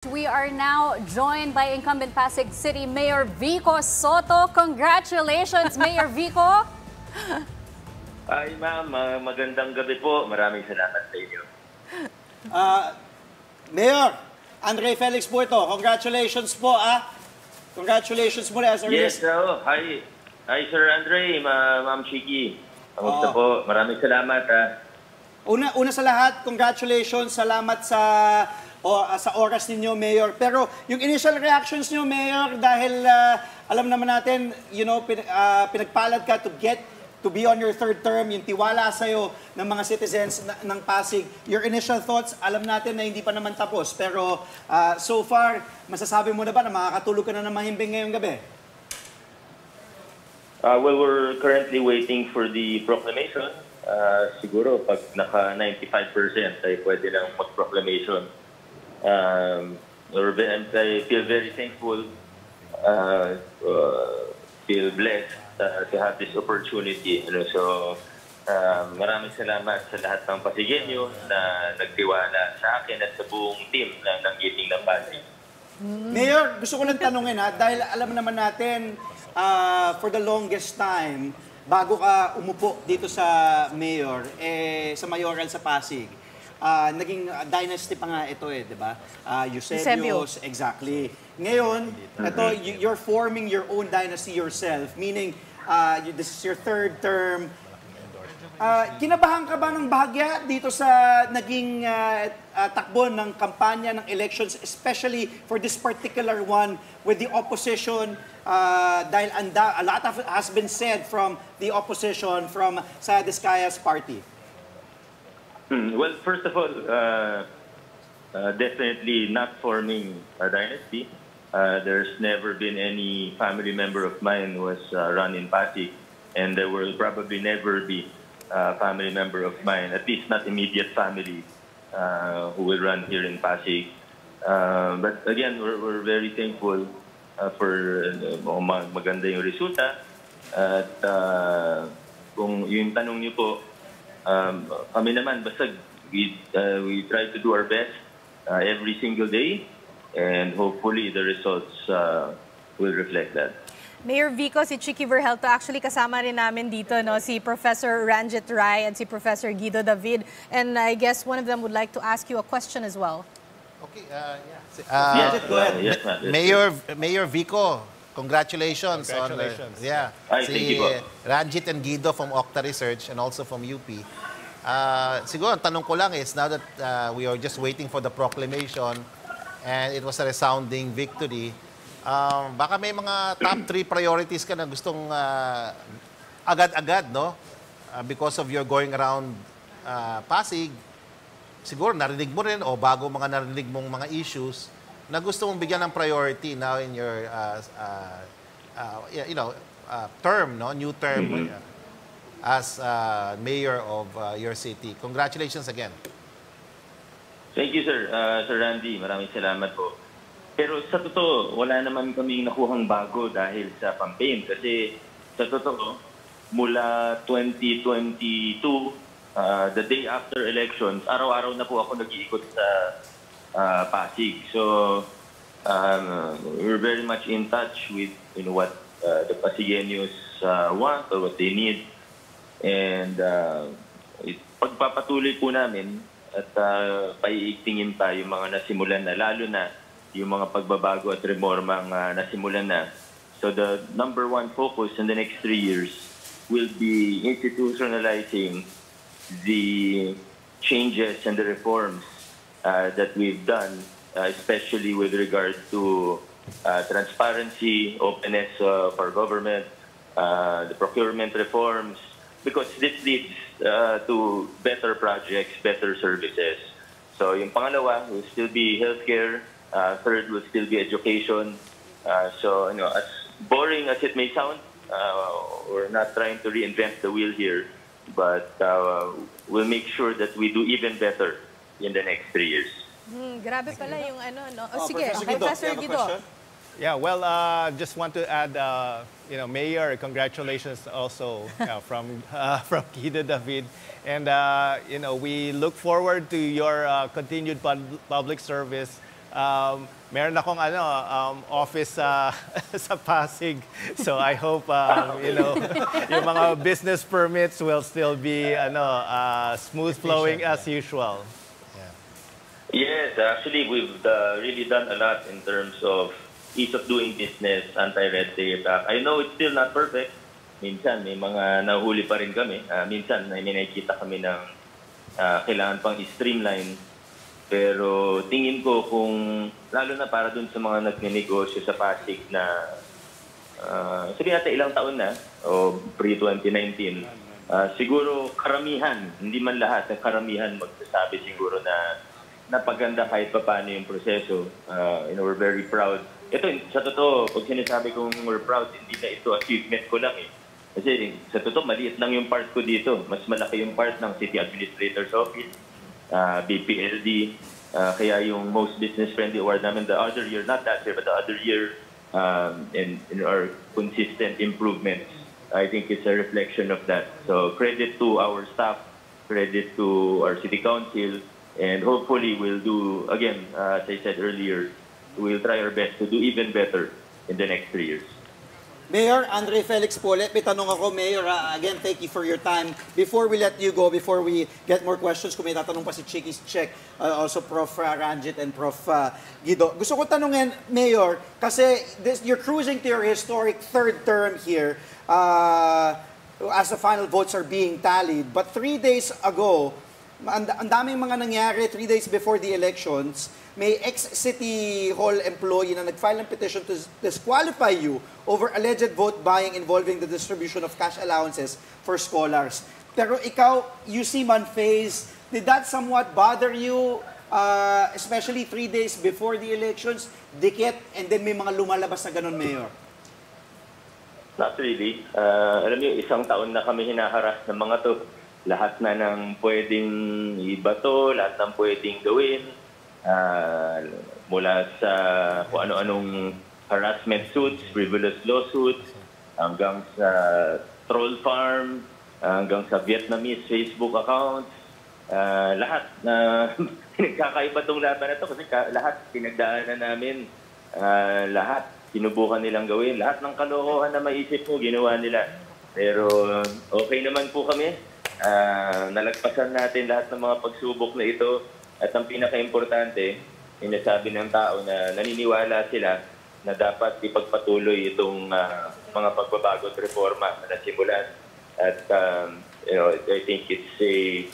We are now joined by incumbent Pasig City Mayor Vico Soto. Congratulations, Mayor Vico! Ay ma'am, magandang gabi po. Maraming salamat sa inyo. Mayor, Andre Felix Puerto, congratulations po Congratulations mo as a Yes, hi. Hi Sir Andre, Ma'am Chiki. Kamusta po? Maraming salamat Una sa lahat, congratulations, salamat sa oras ninyo, Mayor. Pero yung initial reactions niyo, Mayor, dahil alam naman natin, pinagpalad ka to be on your third term, yung tiwala sa'yo ng mga citizens ng Pasig. Your initial thoughts, alam natin na hindi pa naman tapos. Pero so far, masasabi mo na ba na makakatulog ka na ng mahimbing ngayong gabi? Well, we're currently waiting for the proclamation. Siguro, pag naka 95% ay pwede lang mag-proclamation. I feel very thankful, feel blessed to have this opportunity. So, maraming salamat sa lahat ng Pasigenyo na nagtiwala sa akin at sa buong team ng Giting ng Pasig. Mayor, gusto ko lang tanungin dahil alam naman natin, for the longest time, bago ka umupo dito sa mayor, sa mayoral sa Pasig, naging dynasty pa nga ito di ba? Eusebius, exactly. Ngayon, you're forming your own dynasty yourself, meaning this is your third term. Kinabahan ka ba ng bahagya dito sa naging takbo ng kampanya ng elections, especially for this particular one with the opposition? Dahil a lot has been said from the opposition, from Saya Diskaya's party. Well, first of all, definitely not forming a dynasty. There's never been any family member of mine who has run in Pasig, and there will probably never be a family member of mine, at least not immediate family, who will run here in Pasig. But again, we're very thankful for maganda yung resulta. At kung yung tanong niyo po, kami naman, basta we try to do our best every single day, and hopefully the results will reflect that. Mayor Vico, si Chiki Verhelto, actually kasama rin namin dito, si Professor Ranjit Rai and si Professor Guido David. And I guess one of them would like to ask you a question as well. Okay, Yes, go ahead. Yes, Mayor Vico, congratulations. Thank you. Ranjit and Guido from Octa Research and also from UP. Siguro, ang tanong ko lang is, now that we are just waiting for the proclamation and it was a resounding victory, baka may mga top 3 priorities ka na gustong agad-agad, no? Because of your going around Pasig, siguro narinig mo rin o bago mga narinig mong mga issues na gusto mong bigyan ng priority now in your term, no? New term as mayor of your city. Congratulations again. Thank you, sir. Sir Randy, maraming salamat po. Pero sa totoo, wala naman kami nakuhang bago dahil sa campaign. Kasi sa totoo, mula 2022, the day after elections, araw-araw na po ako nag-iikot sa Pasig. So, we're very much in touch with what the Pasigeños want or what they need. And pagpapatuloy po namin at paiigtingin pa yung mga nasimulan na, lalo na yung mga pagbabago at reformang nasimulan na. So the number one focus in the next 3 years will be institutionalizing the changes and the reforms that we've done, especially with regard to transparency, openness of our government, the procurement reforms, because this leads to better projects, better services. So yung pangalawa will still be healthcare, third will still be education. So as boring as it may sound, we're not trying to reinvent the wheel here, but we'll make sure that we do even better in the next 3 years. Grabe pala yung no? Sige, Professor Guido. Yeah, well, just want to add, Mayor, congratulations also from Guido David. And, we look forward to your continued public service meron akong office sa Pasig. So I hope yung mga business permits will still be smooth flowing as usual. Yes, actually, we've really done a lot in terms of ease of doing business, anti-red tape. I know it's still not perfect. Minsan, may mga nahuli pa rin kami. Minsan, may nakikita kami ng kailangan pang i-streamline. Pero tingin ko kung, lalo na para dun sa mga nagnenegosyo sa Pasig na, sabihin natin ilang taon na, o pre-2019, siguro karamihan, hindi man lahat, karamihan magsasabi siguro na napaganda kahit pa paano yung proseso. We're very proud. Ito, sa totoo, pag sinasabi kong we're proud, hindi na ito achievement ko lang eh. Kasi sa totoo, maliit lang yung part ko dito. Mas malaki yung part ng City Administrator's Office, BPLD, kaya yung most business-friendly award namin the other year, not that year, but the other year, in our consistent improvements, I think it's a reflection of that. So credit to our staff, credit to our City Council, and hopefully we'll do, again, as I said earlier, we'll try our best to do even better in the next 3 years. Mayor Andre Felix Polet, may tanong ako, Mayor, again, thank you for your time. Before we let you go, before we get more questions, kung may tatanong pa si Chiki's Check, also Prof. Ranjit and Prof. Guido. Gusto ko tanungin, Mayor, kasi you're cruising to your historic third term here as the final votes are being tallied. But 3 days ago, ang daming mga nangyari 3 days before the elections. May ex-City Hall employee na nag-file ng petition to disqualify you over alleged vote buying involving the distribution of cash allowances for scholars. Pero ikaw, you seem unfazed. Did that somewhat bother you, especially 3 days before the elections? Dikit, and then may mga lumalabas na ganun, Mayor? Not really. Alam niyo, isang taon na kami hinaharas ng mga to. Lahat na ng pwedeng ibato, lahat ng pwedeng gawin. Mula sa kung ano-anong harassment suits, frivolous lawsuits, hanggang sa troll farm, hanggang sa Vietnamese Facebook accounts, lahat na nagkakaiba tong laban na to kasi lahat pinagdaanan namin, lahat sinubukan nilang gawin, lahat ng kalokohan na maisip mo ginawa nila. Pero okay naman po kami. Nalagpasan natin lahat ng mga pagsubok na ito. At ang pinaka-importante, sinasabi ng tao na naniniwala sila na dapat ipagpatuloy itong mga pagbabago at reforma na nasimulan. At I think it's a...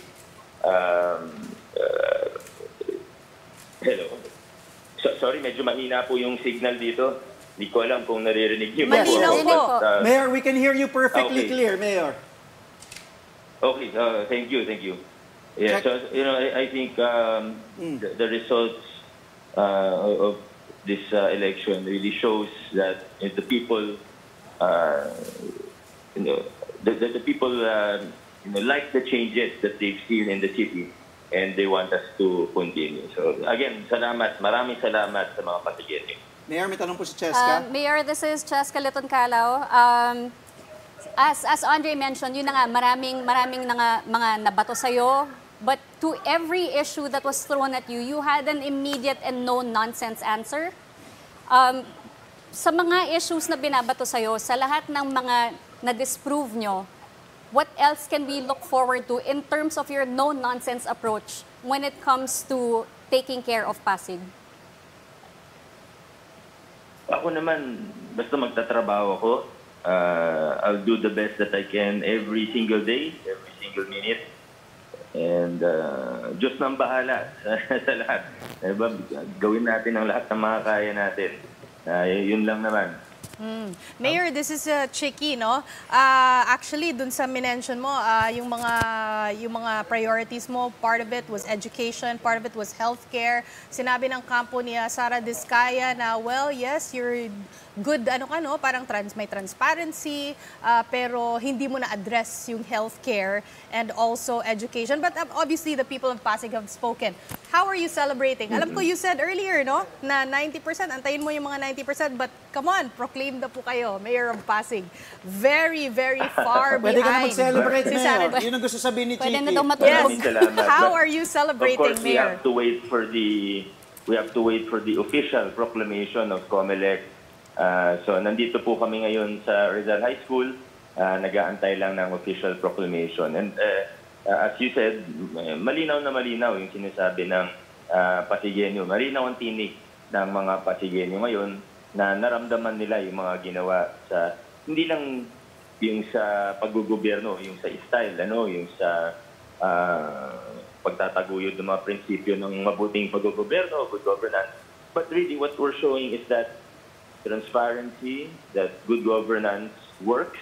hello? Sorry, medyo mahina po yung signal dito. Hindi ko alam kung naririnig niyo. Malinaw po. Mayor, we can hear you perfectly clear, Mayor. Okay, thank you. Yeah, so I think the results of this election really shows that the people, the people like the changes that they've seen in the city, and they want us to continue. So again, maraming salamat sa mga Pasigueño. Mayor, may tanong po si Cheska. Mayor, this is Cheska Liton-Calao. As Andre mentioned, yun na nga, maraming mga nabato sa'yo. But to every issue that was thrown at you, you had an immediate and no-nonsense answer. Sa mga issues na binabato sa'yo, sa lahat ng mga na-disprove nyo, what else can we look forward to in terms of your no-nonsense approach when it comes to taking care of Pasig? Ako naman, basta magtatrabaho ako, I'll do the best that I can every single day, every single minute. And Diyos nang bahala sa lahat. Diba? Gawin natin ang lahat ng mga kaya natin. Yun lang naman. Mayor, this is tricky, no? Actually, dun sa minention mo, yung mga priorities mo, part of it was education, part of it was healthcare. Sinabi ng kampo ni Sara Diskaya na, well, yes, you're good, parang may transparency, pero hindi mo na-address yung healthcare and also education. But obviously, the people of Pasig have spoken. How are you celebrating? Alam ko, you said earlier, no, na 90%, antayin mo yung mga 90%, but come on, proclaim na po kayo, Mayor of Pasig. Very, very far behind. Pwede ka na mag-celebrate, Si Mayor. Sara. Yun ang gusto sabihin ni Chiki. Pwede na daw matulog. Maraming salamat. How are you celebrating, Of course, we Mayor? have to wait for the we have to wait for the official proclamation of COMELEC. So nandito po kami ngayon sa Rizal High School, nag-aantay lang ng official proclamation. And as you said, malinaw na malinaw yung sinasabi ng Pasigenyo. Malinaw ang tinig ng mga Pasigenyo ngayon na naramdaman nila yung mga ginawa sa, hindi lang yung sa paggugobyerno, yung sa style, yung sa pagtataguyod ng mga prinsipyo ng mabuting paggogobyerno, good governance. But really, what we're showing is that transparency, that good governance works,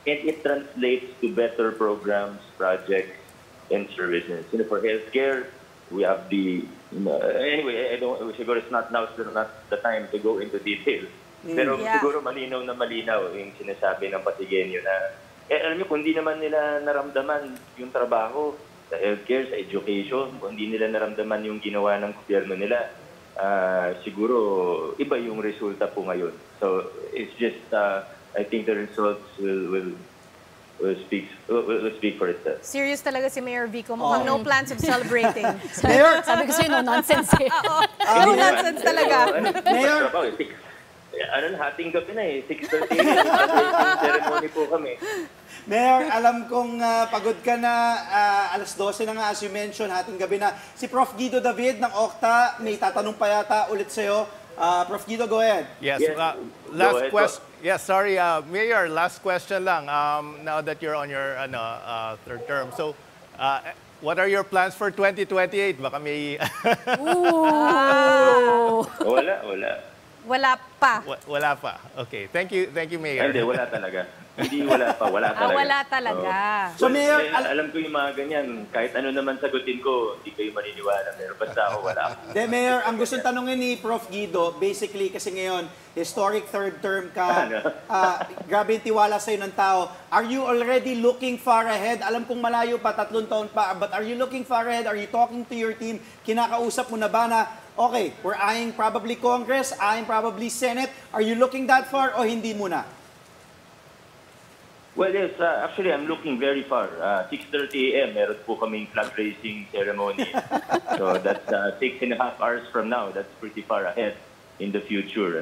and it translates to better programs, projects, and services. For healthcare, we have the... anyway, siguro it's not now, not the time to go into detail. Pero siguro malinaw na malinaw yung sinasabi ng Pasigenyo na, alam niyo, kung di naman nila naramdaman yung trabaho, sa healthcare, sa education, kung hindi nila naramdaman yung ginawa ng gobyerno nila, siguro iba yung resulta po ngayon. So it's just, I think the results will speak for itself. Serious talaga si Mayor Vico. Mukhang no plans of celebrating. Mayor, Sabi ko sa'yo, no nonsense eh. No nonsense talaga. Mayor, hating gabi na 6:30 ceremony po kami. Mayor, alam kong pagod ka na, alas 12 na nga as you mentioned, hating gabi na. Si Prof. Guido David ng Okta, may tatanong pa yata ulit sa'yo. Prof. Guido, go ahead. Yes, Yes. last Go ahead, question. Yes, sorry, Mayor, last question lang. Now that you're on your third term, so what are your plans for 2028? Baka may... Wala. Wala pa. Wala pa. Okay, thank you, Mayor. Hindi, wala talaga. Hindi, wala pa. Wala talaga. Wala talaga. So, Mayor, alam ko yung mga ganyan. Kahit ano naman sagutin ko, hindi kayo maniniwala. Pero basta ako, wala. De, Mayor, ang gustong tanongin ni Prof. Guido, basically kasi ngayon, historic third term ka, grabe yung tiwala sa'yo ng tao. Are you already looking far ahead? Alam kong malayo pa, 3 taon pa, but are you looking far ahead? Are you talking to your team? Kinakausap mo na ba na, okay, we're eyeing probably Congress, eyeing probably Senate. Are you looking that far o hindi muna? Well, yes, actually, I'm looking very far. 6:30 a.m., meron po kaming flag raising ceremony. So that's 6.5 hours from now. That's pretty far ahead in the future.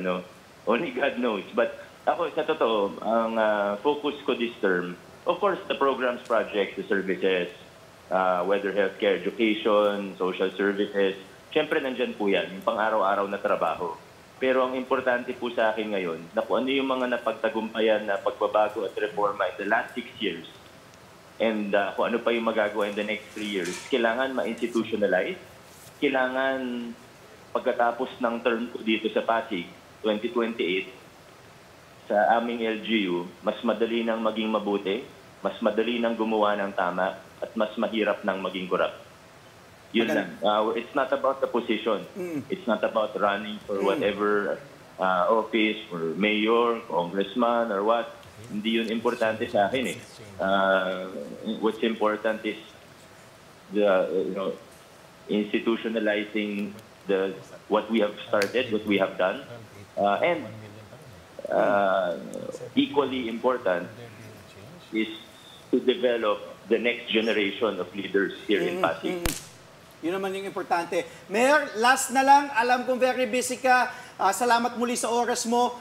Only God knows. But ako, sa totoo, ang focus ko this term, of course, the programs, projects, the services, whether healthcare, education, social services, siyempre nandyan po yan, yung pang-araw-araw na trabaho. Pero ang importante po sa akin ngayon, na kung ano yung mga napagtagumpayan na pagbabago at reforma in the last 6 years, and kung ano pa yung magagawa in the next 3 years, kailangan ma-institutionalize, kailangan pagkatapos ng term ko dito sa Pasig, 2028, sa aming LGU, mas madali nang maging mabuti, mas madali nang gumawa ng tama, at mas mahirap nang maging corrupt. Yun lang. It's not about the position. It's not about running for whatever office, or mayor, congressman, or what. Hindi yun importante sa akin eh. What's important is the institutionalizing what we have started, what we have done, and equally important is to develop the next generation of leaders here in Pasig. Yun naman yung importante. Mayor, last na lang. Alam kong very busy ka. Salamat muli sa oras mo.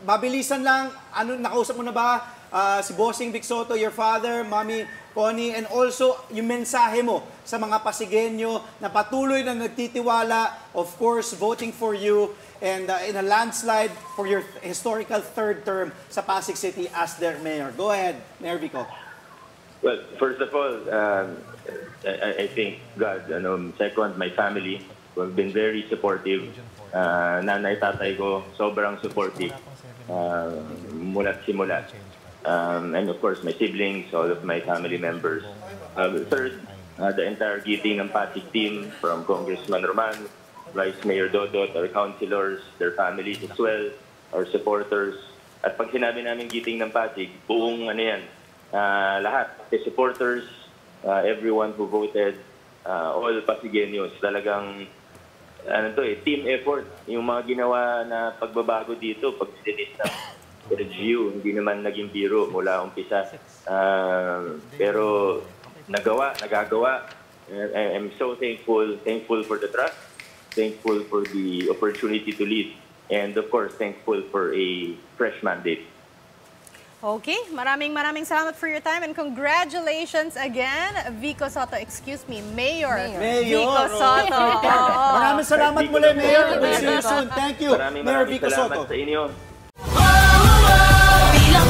Mabilisan lang. Nakausap mo na ba si Bossing Vic Soto, your father, Mommy Connie, and also yung mensahe mo sa mga Pasigenyo na patuloy na nagtitiwala, of course, voting for you and in a landslide for your historical third term sa Pasig City as their mayor. Go ahead, Mayor Vico. Well, first of all, I thank God. Second, my family who have been very supportive. Nanay, tatay ko, sobrang supportive mula't simula. And of course, my siblings, all of my family members. Third, the entire Giting ng Pasig team, from Congressman Roman, Vice Mayor Dodot, our councilors, their families as well, our supporters. At pag sinabi namin Giting ng Pasig, buong lahat, the supporters, everyone who voted, all Pasigenyos, talagang team effort. Yung mga ginawa na pagbabago dito, pag-delete ng LGU, hindi naman naging biro mula umpisa. Pero nagagawa. I'm so thankful for the trust. thankful for the opportunity to lead, and of course, thankful for a fresh mandate. Okay, maraming salamat for your time and congratulations again, Vico Soto. Excuse me, Mayor. Vico Soto. Oo. Maraming salamat Vico muli, Soto. Mayor. We'll see you soon. Thank you, Maraming Mayor Vico salamat Soto. sa inyo. Bilang